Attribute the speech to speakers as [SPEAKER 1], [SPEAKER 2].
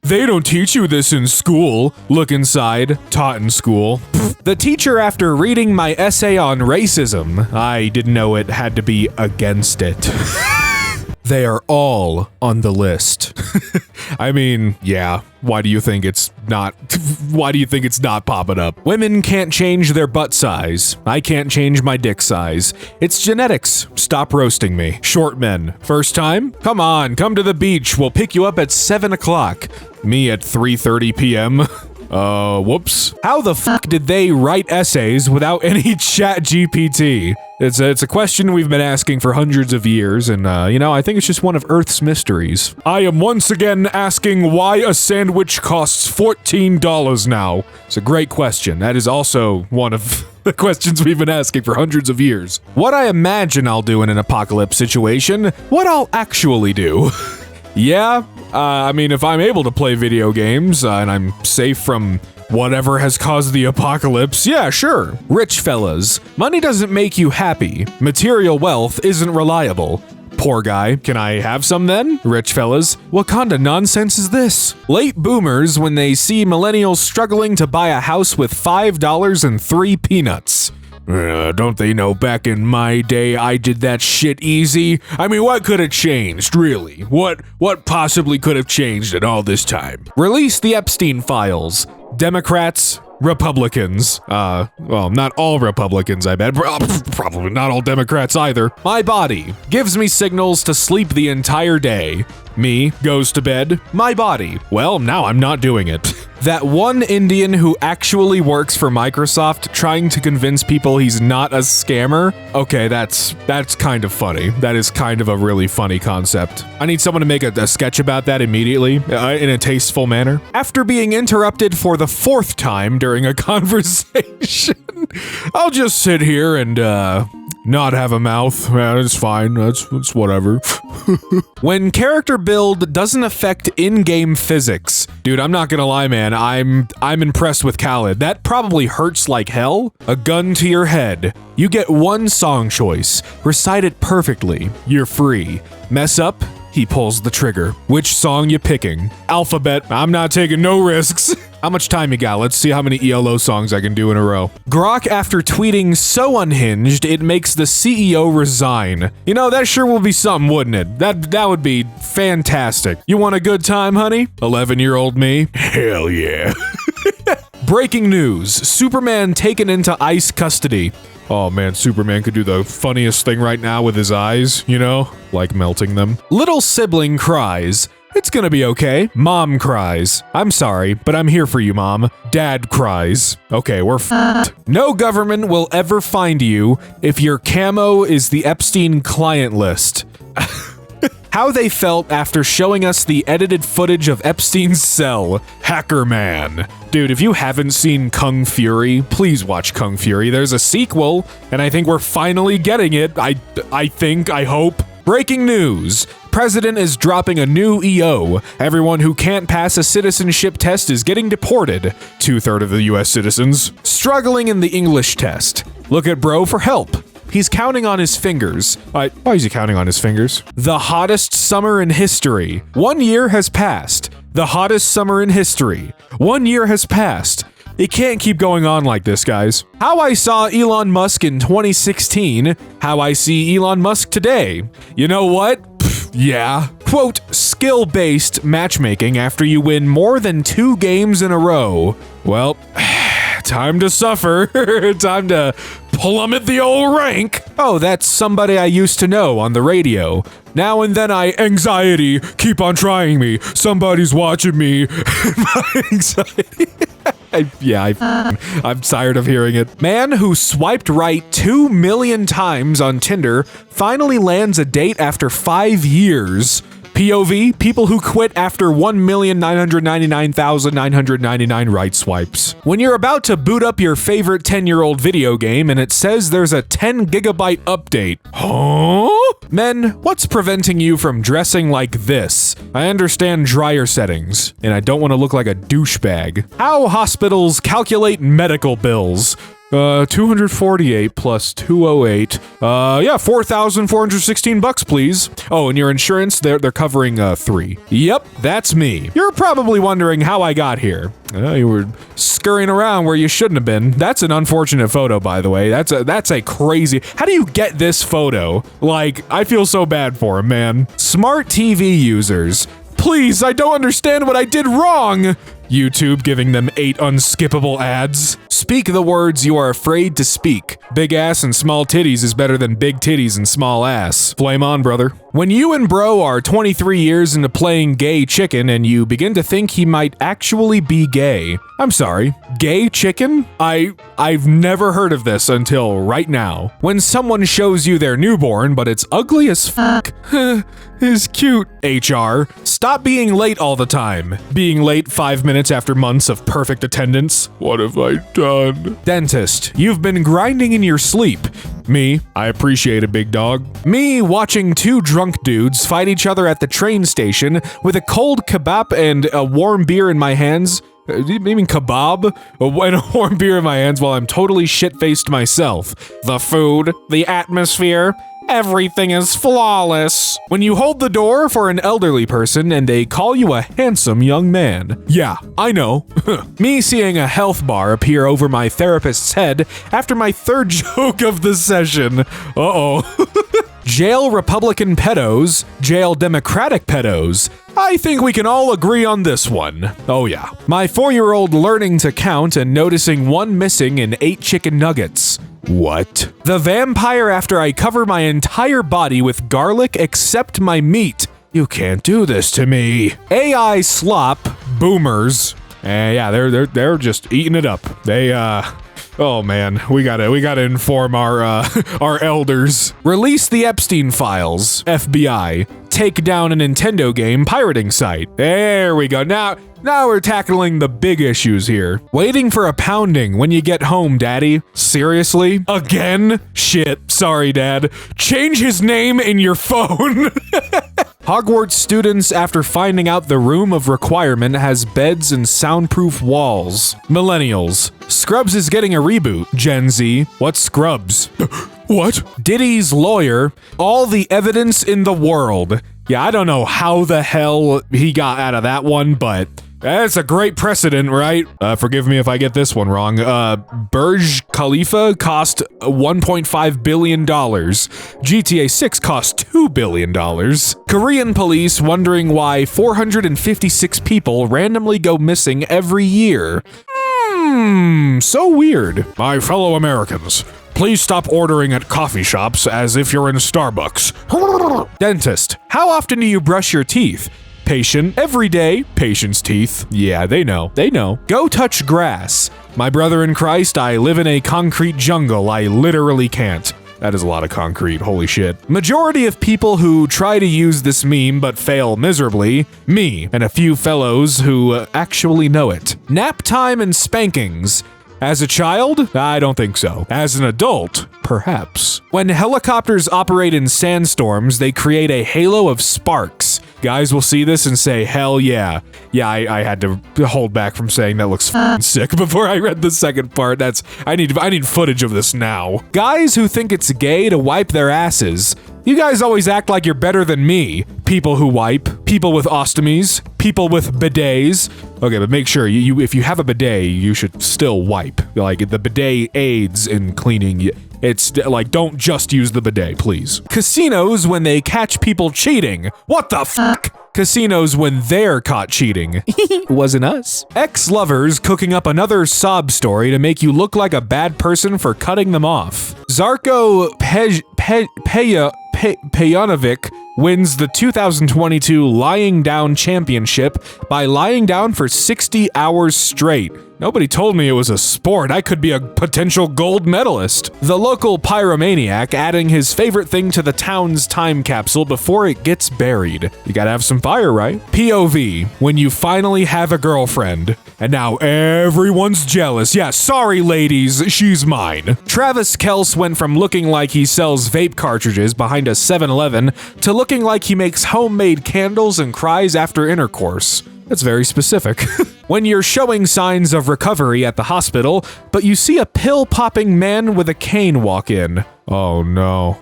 [SPEAKER 1] They don't teach you this in school. Look inside. Taught in school. The teacher after reading my essay on racism. I didn't know it had to be against it. They are all on the list. I mean, yeah, why do you think it's not popping up? Women can't change their butt size. I can't change my dick size. It's genetics. Stop roasting me. Short men. First time? Come on, come to the beach. We'll pick you up at 7 o'clock. Me at 3:30 p.m. Whoops. How the fuck did they write essays without any chat GPT? It's a question we've been asking for hundreds of years, and I think it's just one of Earth's mysteries. I am once again asking why a sandwich costs $14 now. It's a great question. That is also one of the questions we've been asking for hundreds of years. What I imagine I'll do in an apocalypse situation, what I'll actually do. Yeah, I mean, if I'm able to play video games and I'm safe from whatever has caused the apocalypse, yeah, sure. Rich fellas, money doesn't make you happy. Material wealth isn't reliable. Poor guy, can I have some then? Rich fellas, what kind of nonsense is this? Late boomers when they see millennials struggling to buy a house with $5 and 3 peanuts. Don't they know back in my day I did that shit easy? I mean, what could have changed, really? What possibly could have changed in all this time? Release the Epstein files. Democrats, Republicans. Well, not all Republicans, I bet. Probably not all Democrats either. My body gives me signals to sleep the entire day. Me goes to bed. My body. Well, now I'm not doing it. That one Indian who actually works for Microsoft trying to convince people he's not a scammer. Okay, that's kind of funny. That is kind of a really funny concept. I need someone to make a sketch about that immediately in a tasteful manner. After being interrupted for the 4th time during a conversation, I'll just sit here and not have a mouth. Yeah, it's fine. That's whatever. When character build doesn't affect in-game physics. Dude, I'm not gonna lie, man. I'm impressed with Khaled. That probably hurts like hell. A gun to your head. You get one song choice. Recite it perfectly. You're free. Mess up, he pulls the trigger. Which song you picking? Alphabet. I'm not taking no risks. How much time you got? Let's see how many ELO songs I can do in a row. Grok after tweeting so unhinged, it makes the CEO resign. You know, that sure will be something, wouldn't it? That would be fantastic. You want a good time, honey? 11-year-old me? Hell yeah. Breaking news. Superman taken into ICE custody. Oh man, Superman could do the funniest thing right now with his eyes, you know? Like melting them. Little sibling cries. It's gonna be okay. Mom cries. I'm sorry, but I'm here for you, Mom. Dad cries. Okay, we're f***ed. No government will ever find you if your camo is the Epstein client list. How they felt after showing us the edited footage of Epstein's cell. Hacker Man. Dude, if you haven't seen Kung Fury, please watch Kung Fury. There's a sequel, and I think we're finally getting it. I hope. Breaking news. President is dropping a new EO. Everyone who can't pass a citizenship test is getting deported. 2/3 of the US citizens. Struggling in the English test. Look at bro for help. He's counting on his fingers. Why is he counting on his fingers? The hottest summer in history. 1 year has passed. The hottest summer in history. 1 year has passed. It can't keep going on like this, guys. How I saw Elon Musk in 2016, how I see Elon Musk today. You know what? Yeah. Quote, skill-based matchmaking after you win more than 2 games in a row. Well, time to suffer. Time to plummet the old rank. Oh, that's somebody I used to know on the radio. Now and then anxiety, keep on trying me. Somebody's watching me. My anxiety. I'm tired of hearing it. Man who swiped right 2 million times on Tinder finally lands a date after 5 years. POV, people who quit after 1,999,999 right swipes. When you're about to boot up your favorite 10-year-old video game and it says there's a 10 gigabyte update. Huh? Men, what's preventing you from dressing like this? I understand dryer settings, and I don't want to look like a douchebag. How hospitals calculate medical bills. 248 plus 208. Yeah, $4,416, please. Oh, and your insurance, they're covering 3. Yep, that's me. You're probably wondering how I got here. You were scurrying around where you shouldn't have been. That's an unfortunate photo, by the way. That's a crazy. How do you get this photo? Like, I feel so bad for him, man. Smart TV users. Please, I don't understand what I did wrong. YouTube giving them 8 unskippable ads. Speak the words you are afraid to speak. Big ass and small titties is better than big titties and small ass. Flame on, brother. When you and bro are 23 years into playing gay chicken and you begin to think he might actually be gay. I'm sorry, gay chicken? I've never heard of this until right now. When someone shows you their newborn, but it's ugly as fuck. Is cute. HR. Stop being late all the time. Being late 5 minutes after months of perfect attendance. What have I done? Dentist. You've been grinding in your sleep. Me. I appreciate a big dog. Me watching 2 drunk dudes fight each other at the train station with a cold kebab and a warm beer in my hands. You mean kebab? And a warm beer in my hands while I'm totally shit-faced myself. The food, the atmosphere, everything is flawless. When you hold the door for an elderly person and they call you a handsome young man. Yeah, I know. Me seeing a health bar appear over my therapist's head after my 3rd joke of the session. Uh-oh. Jail Republican pedos, jail Democratic pedos. I think we can all agree on this one. Oh yeah. My 4-year-old learning to count and noticing 1 missing in 8 chicken nuggets. What? The vampire after I cover my entire body with garlic except my meat. You can't do this to me. AI slop, boomers. Yeah, they're just eating it up. They oh man, we gotta inform our our elders. Release the Epstein files, FBI. Take down a Nintendo game pirating site. There we go. Now we're tackling the big issues here. Waiting for a pounding when you get home, daddy. Seriously? Again? Shit, sorry, dad. Change his name in your phone. Hogwarts students after finding out the room of requirement has beds and soundproof walls. Millennials. Scrubs is getting a reboot. Gen Z. What's Scrubs? What? Diddy's lawyer. All the evidence in the world. Yeah, I don't know how the hell he got out of that one, but that's a great precedent, right? Forgive me if I get this one wrong. Burj Khalifa cost $1.5 billion. GTA 6 cost $2 billion. Korean police wondering why 456 people randomly go missing every year. So weird. My fellow Americans, please stop ordering at coffee shops as if you're in Starbucks. Dentist. How often do you brush your teeth? Patient. Every day. Patient's teeth. Yeah, they know. They know. Go touch grass. My brother in Christ, I live in a concrete jungle. I literally can't. That is a lot of concrete, holy shit. Majority of people who try to use this meme but fail miserably, me, and a few fellows who actually know it. Nap time and spankings. As a child? I don't think so. As an adult? Perhaps. When helicopters operate in sandstorms, they create a halo of sparks. Guys will see this and say, hell yeah. Yeah, I had to hold back from saying that looks f***ing sick before I read the second part. I need footage of this now. Guys who think it's gay to wipe their asses. You guys always act like you're better than me. People who wipe, people with ostomies, people with bidets. Okay, but make sure you if you have a bidet, you should still wipe. Like, the bidet aids in cleaning. It's like, don't just use the bidet, please. Casinos when they catch people cheating. What the fuck? Casinos when they're caught cheating. Wasn't us. Ex-lovers cooking up another sob story to make you look like a bad person for cutting them off. Zarko Pejanovic wins the 2022 Lying Down Championship by lying down for 60 hours straight. Nobody told me it was a sport. I could be a potential gold medalist. The local pyromaniac adding his favorite thing to the town's time capsule before it gets buried. You gotta have some fire, right? POV, when you finally have a girlfriend. And now everyone's jealous. Yeah, sorry ladies, she's mine. Travis Kelce went from looking like he sells vape cartridges behind a 7-Eleven to looking like he makes homemade candles and cries after intercourse. That's very specific. When you're showing signs of recovery at the hospital, but you see a pill-popping man with a cane walk in. Oh no.